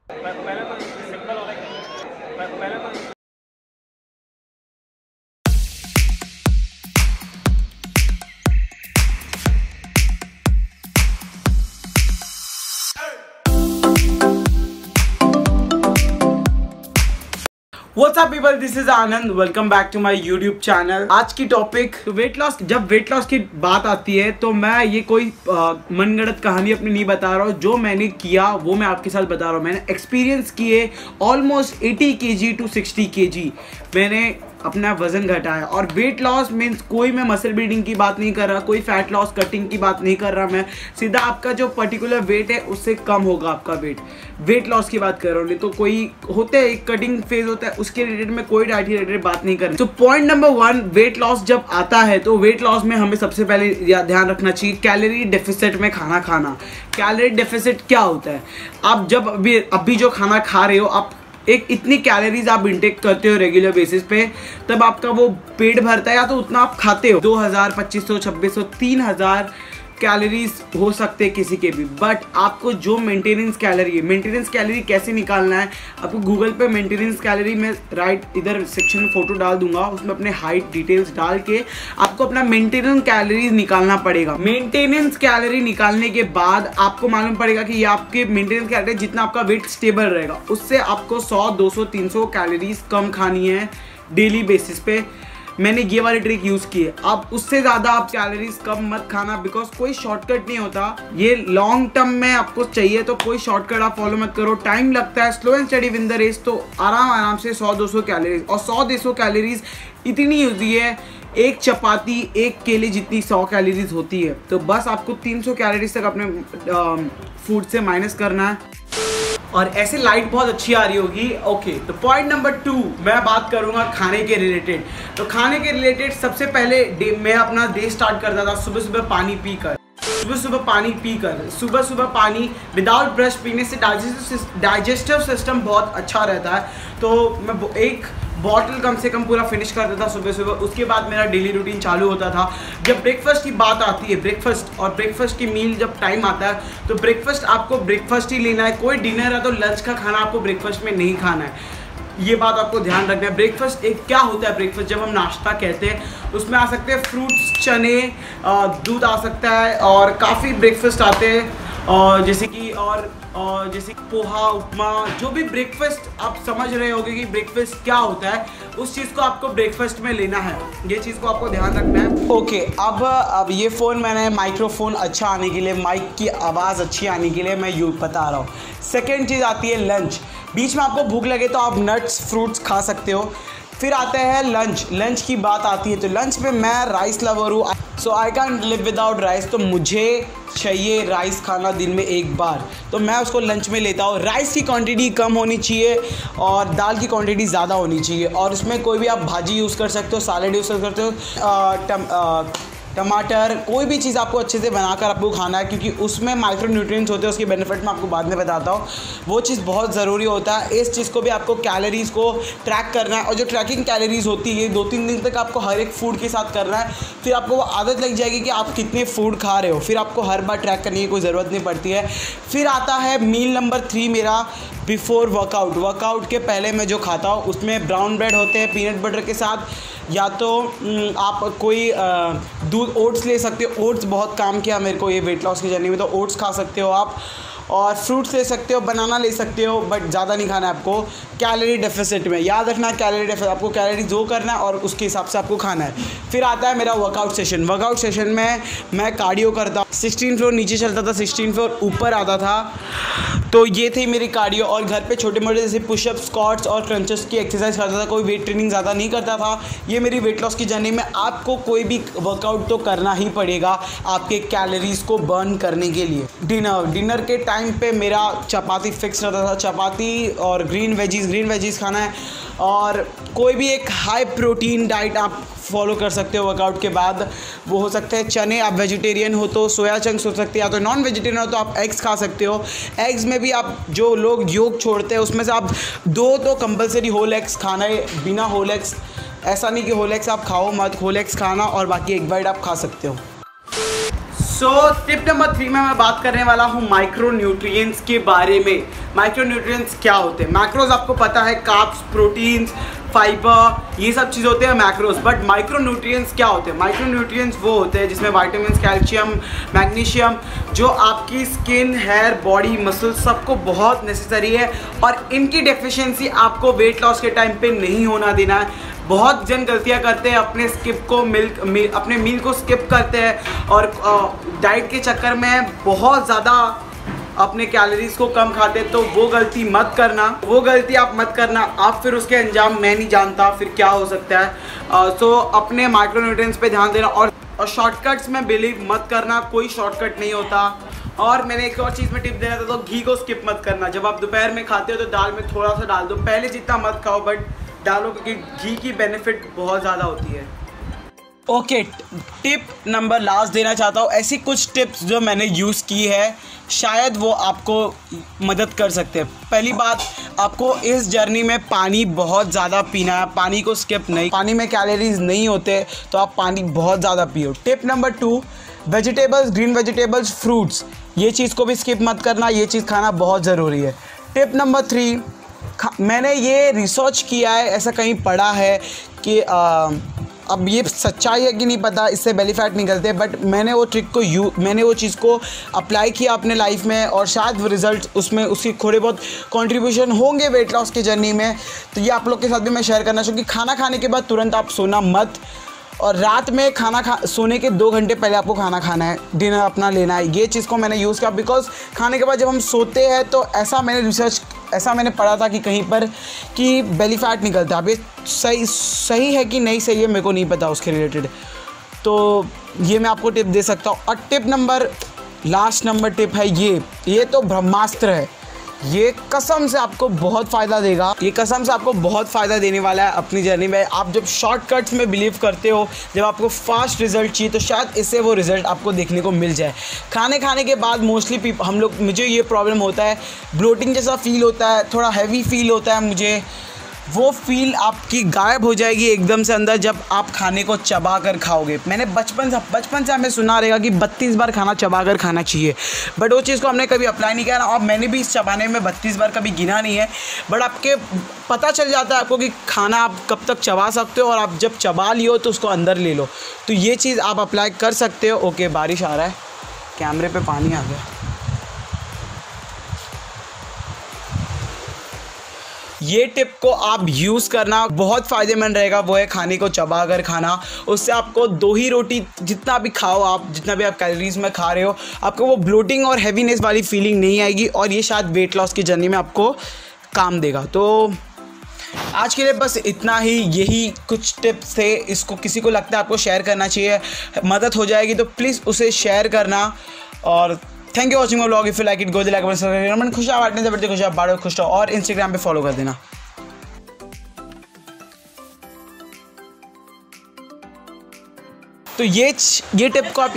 पहले तो सिंपल वाला पहले तो What's up people, this is Anand, welcome back to my YouTube channel. आज की टॉपिक वेट लॉस। जब वेट लॉस की बात आती है तो मैं ये कोई मनगढ़ंत कहानी अपनी नहीं बता रहा हूँ। जो मैंने किया वो मैं आपके साथ बता रहा हूँ। मैंने एक्सपीरियंस किए ऑलमोस्ट 80 kg टू 60 kg मैंने अपना वजन घटाया। और वेट लॉस मीन्स कोई मैं मसल बिल्डिंग की बात नहीं कर रहा, कोई फैट लॉस कटिंग की बात नहीं कर रहा। मैं सीधा आपका जो पर्टिकुलर वेट है उससे कम होगा आपका वेट लॉस की बात कर रहा हूँ। नहीं तो कोई होते हैं एक कटिंग फेज होता है, उसके रिलेटेड में कोई डाइट रिलेटेड बात नहीं कर रही। तो पॉइंट नंबर 1, वेट लॉस जब आता है तो वेट लॉस में हमें सबसे पहले ध्यान रखना चाहिए कैलोरी डेफिसिट में खाना खाना। कैलोरी डेफिसिट क्या होता है? आप जब अभी जो खाना खा रहे हो, आप एक इतनी कैलोरीज आप इंटेक करते हो रेगुलर बेसिस पे, तब आपका वो पेट भरता है। या तो उतना आप खाते हो 2000, 2500, 2600, 3000 कैलोरीज हो सकते हैं किसी के भी। बट आपको जो मेंटेनेंस कैलोरी कैसे निकालना है, आपको गूगल पे मेंटेनेंस कैलोरी में इधर सेक्शन में फोटो डाल दूंगा, उसमें अपने हाइट डिटेल्स डाल के आपको अपना मेंटेनेंस कैलोरीज निकालना पड़ेगा। मेंटेनेंस कैलोरी निकालने के बाद आपको मालूम पड़ेगा कि ये आपके मेंटेनेंस कैलोरी जितना आपका वेट स्टेबल रहेगा, उससे आपको 100, 200, 300 कैलोरीज कम खानी है डेली बेसिस पे। मैंने ये वाली ट्रिक यूज की है। अब उससे ज्यादा आप कैलोरीज कम मत खाना, बिकॉज कोई शॉर्टकट नहीं होता। ये लॉन्ग टर्म में आपको चाहिए तो कोई शॉर्टकट आप फॉलो मत करो, टाइम लगता है। Slow and steady win the race. तो आराम से 100-200 कैलोरीज, और 100-200 कैलोरीज इतनी होती है एक चपाती, एक केले जितनी 100 कैलोरीज होती है। तो बस आपको 300 कैलोरीज तक अपने फूड से माइनस करना है, और ऐसे लाइट बहुत अच्छी आ रही होगी। ओके, तो पॉइंट नंबर 2 मैं बात करूंगा खाने के रिलेटेड। तो खाने के रिलेटेड सबसे पहले मैं अपना डे स्टार्ट करता था सुबह पानी पीकर। सुबह पानी विदाउट ब्रश पीने से डाइजेस्टिव सिस्टम बहुत अच्छा रहता है। तो मैं एक बॉटल कम से कम पूरा फिनिश करता था सुबह। उसके बाद मेरा डेली रूटीन चालू होता था। जब ब्रेकफास्ट की बात आती है, ब्रेकफास्ट की मील जब टाइम आता है, तो ब्रेकफास्ट आपको ब्रेकफास्ट ही लेना है। कोई डिनर है तो लंच का खाना आपको ब्रेकफास्ट में नहीं खाना है। ये बात आपको ध्यान रखना है। ब्रेकफास्ट एक क्या होता है? ब्रेकफास्ट जब हम नाश्ता कहते हैं, उसमें आ सकते हैं फ्रूट्स, चने, दूध आ सकता है, और काफ़ी ब्रेकफास्ट आते हैं, और जैसे कि जैसे पोहा, उपमा, जो भी ब्रेकफास्ट आप समझ रहे होगे कि ब्रेकफास्ट क्या होता है, उस चीज़ को आपको ब्रेकफास्ट में लेना है। ये चीज़ को आपको ध्यान रखना है। ओके, अब ये फ़ोन मैंने माइक्रोफोन अच्छा आने के लिए, माइक की आवाज़ अच्छी आने के लिए मैं बता रहा हूँ। सेकेंड चीज़ आती है लंच। बीच में आपको भूख लगे तो आप नट्स, फ्रूट्स खा सकते हो। फिर आते हैं लंच की बात आती है, तो लंच में मैं राइस लवर हूँ, so I can live without rice. तो मुझे चाहिए राइस खाना दिन में एक बार, तो मैं उसको लंच में लेता हूँ। राइस की क्वांटिटी कम होनी चाहिए और दाल की क्वांटिटी ज़्यादा होनी चाहिए, और उसमें कोई भी आप भाजी यूज़ कर सकते हो, सैलेड यूज़ कर सकते हो, टमाटर, कोई भी चीज़ आपको अच्छे से बनाकर आपको खाना है, क्योंकि उसमें माइक्रो न्यूट्रिएंट्स होते हैं। उसके बेनिफिट मैं आपको बाद में बताता हूँ। वो चीज़ बहुत ज़रूरी होता है। इस चीज़ को भी आपको कैलोरीज़ को ट्रैक करना है, और जो ट्रैकिंग कैलोरीज़ होती है 2-3 दिन तक आपको हर एक फूड के साथ करना है। फिर आपको वो आदत लग जाएगी कि आप कितने फूड खा रहे हो, फिर आपको हर बार ट्रैक करने की कोई ज़रूरत नहीं पड़ती है। फिर आता है मील नंबर 3 मेरा, बिफोर वर्कआउट के पहले मैं जो खाता हूँ, उसमें ब्राउन ब्रेड होते हैं पीनट बटर के साथ, या तो आप कोई दूध, ओट्स ले सकते हो। ओट्स बहुत काम किया मेरे को ये वेट लॉस की जर्नी में, तो ओट्स खा सकते हो आप, और फ्रूट्स ले सकते हो, बनाना ले सकते हो, बट ज़्यादा नहीं खाना है आपको। कैलोरी डेफिसिट में याद रखना, कैलोरी डेफिसिट आपको कैलोरी जो करना है और उसके हिसाब से आपको खाना है। फिर आता है मेरा वर्कआउट सेशन में मैं कार्डियो करता हूँ। 16 फ्लोर नीचे चलता था, 16 फ्लोर ऊपर आता था। तो ये थी मेरी कार्डियो, और घर पे छोटे मोटे जैसे पुशअप, स्क्वाट्स और क्रंचेस की एक्सरसाइज करता था। कोई वेट ट्रेनिंग ज़्यादा नहीं करता था। ये मेरी वेट लॉस की जर्नी में आपको कोई भी वर्कआउट तो करना ही पड़ेगा आपके कैलोरीज को बर्न करने के लिए। डिनर के टाइम पे मेरा चपाती फिक्स रहता था, चपाती और ग्रीन वेजीज खाना है, और कोई भी एक हाई प्रोटीन डाइट आप फॉलो कर सकते हो वर्कआउट के बाद। वो हो सकते हैं चने, आप वेजिटेरियन हो तो सोया चंक्स हो सकते हैं, या तो नॉन वेजिटेरियन हो तो आप एग्स खा सकते हो। एग्स में भी आप, जो लोग योग छोड़ते हैं उसमें से आप 2 तो कंपलसरी होल एग्स खाना है। बिना होल एग्स, ऐसा नहीं कि होल एग्स आप खाओ मत, होल एग्स खाना और बाकी एक बाइट आप खा सकते हो। सो टिप नंबर 3 में मैं बात करने वाला हूँ माइक्रो न्यूट्रिएंट्स के बारे में। माइक्रो न्यूट्रिएंट्स क्या होते हैं? मैक्रोज आपको पता है, कार्ब्स, प्रोटीन्स, फाइबर, ये सब चीज़ होते हैं मैक्रोज। बट माइक्रो न्यूट्रिएंट्स क्या होते हैं? माइक्रो न्यूट्रिएंट्स वो होते हैं जिसमें विटामिन, कैल्शियम, मैग्नीशियम, जो आपकी स्किन, हेयर, बॉडी, मसल सबको बहुत नेसेसरी है। और इनकी डेफिशिएंसी आपको वेट लॉस के टाइम पे नहीं होना देना है। बहुत जन गलतियां करते हैं, अपने मील को स्किप करते हैं और डाइट के चक्कर में बहुत ज़्यादा अपने कैलोरीज को कम खाते हैं। तो वो गलती मत करना, आप मत करना। आप फिर उसके अंजाम मैं नहीं जानता फिर क्या हो सकता है। सो अपने माइक्रोन्यूट्रिएंट्स पे ध्यान देना और शॉर्टकट्स में बिलीव मत करना, कोई शॉर्टकट नहीं होता। और मैंने एक और चीज़ में टिप देना था, तो घी को स्किप मत करना। जब आप दोपहर में खाते हो तो दाल में थोड़ा सा डाल दो, पहले जितना मत खाओ बट डालो, क्योंकि घी की बेनिफिट बहुत ज़्यादा होती है। ओके, टिप नंबर लास्ट देना चाहता हूँ। ऐसी कुछ टिप्स जो मैंने यूज़ की है, शायद वो आपको मदद कर सकते हैं। पहली बात, आपको इस जर्नी में पानी बहुत ज़्यादा पीना है, पानी को स्किप नहीं। पानी में कैलोरीज नहीं होते तो आप पानी बहुत ज़्यादा पियो। Tip number 2, vegetables, green vegetables, fruits, ये चीज़ को भी स्किप मत करना, ये चीज़ खाना बहुत ज़रूरी है। टिप नंबर 3, मैंने ये रिसर्च किया है, ऐसा कहीं पढ़ा है कि अब ये सच्चाई है कि नहीं पता, इससे बेली फैट निकलते हैं, बट मैंने वो मैंने वो चीज़ को अप्लाई किया अपने लाइफ में और शायद वो रिज़ल्ट उसमें उसकी थोड़े बहुत कंट्रीब्यूशन होंगे वेट लॉस की जर्नी में। तो ये आप लोग के साथ भी मैं शेयर करना चाहूँगी। खाना खाने के बाद तुरंत आप सोना मत, और रात में सोने के 2 घंटे पहले आपको खाना खाना है, डिनर अपना लेना है। ये चीज़ को मैंने यूज़ किया, बिकॉज खाने के बाद जब हम सोते हैं तो ऐसा मैंने पढ़ा था कि कहीं पर कि बेली फैट निकलता है। अब ये सही है कि नहीं सही है मेरे को नहीं पता उसके रिलेटेड, तो ये मैं आपको टिप दे सकता हूँ। और लास्ट नंबर टिप है ये तो ब्रह्मास्त्र है। ये कसम से आपको बहुत फ़ायदा देगा, ये कसम से आपको बहुत फ़ायदा देने वाला है अपनी जर्नी में। आप जब शॉर्टकट्स में बिलीव करते हो, जब आपको फास्ट रिजल्ट चाहिए, तो शायद इससे वो रिज़ल्ट आपको देखने को मिल जाए। खाने के बाद मोस्टली मुझे ये प्रॉब्लम होता है, ब्लोटिंग जैसा फील होता है, थोड़ा हैवी फील होता है मुझे। वो फील आपकी गायब हो जाएगी एकदम से अंदर जब आप खाने को चबा कर खाओगे। मैंने बचपन से हमें सुना रहेगा कि 32 बार खाना चबा कर खाना चाहिए, बट वो चीज़ को हमने कभी अप्लाई नहीं किया ना। और मैंने भी इस चबाने में 32 बार कभी गिना नहीं है, बट आपके पता चल जाता है आपको कि खाना आप कब तक चबा सकते हो, और आप जब चबा लियो तो उसको अंदर ले लो। तो ये चीज़ आप अप्लाई कर सकते हो। ओके, बारिश आ रहा है, कैमरे पे पानी आ गया। ये टिप को आप यूज़ करना, बहुत फ़ायदेमंद रहेगा। वो है खाने को चबा कर खाना। उससे आपको 2 ही रोटी जितना भी खाओ आप, जितना भी आप कैलोरीज में खा रहे हो, आपको वो ब्लोटिंग और हैवीनेस वाली फीलिंग नहीं आएगी, और ये शायद वेट लॉस की जर्नी में आपको काम देगा। तो आज के लिए बस इतना ही, यही कुछ टिप्स थे। इसको किसी को लगता है आपको शेयर करना चाहिए, मदद हो जाएगी, तो प्लीज़ उसे शेयर करना। और thank you watching my vlog. If you like it go like button, खुश बांटने से बढ़ते खुश, बाड़ो खुश रहो, और इंस्टाग्राम पे फॉलो कर देना। तो ये टिप को आप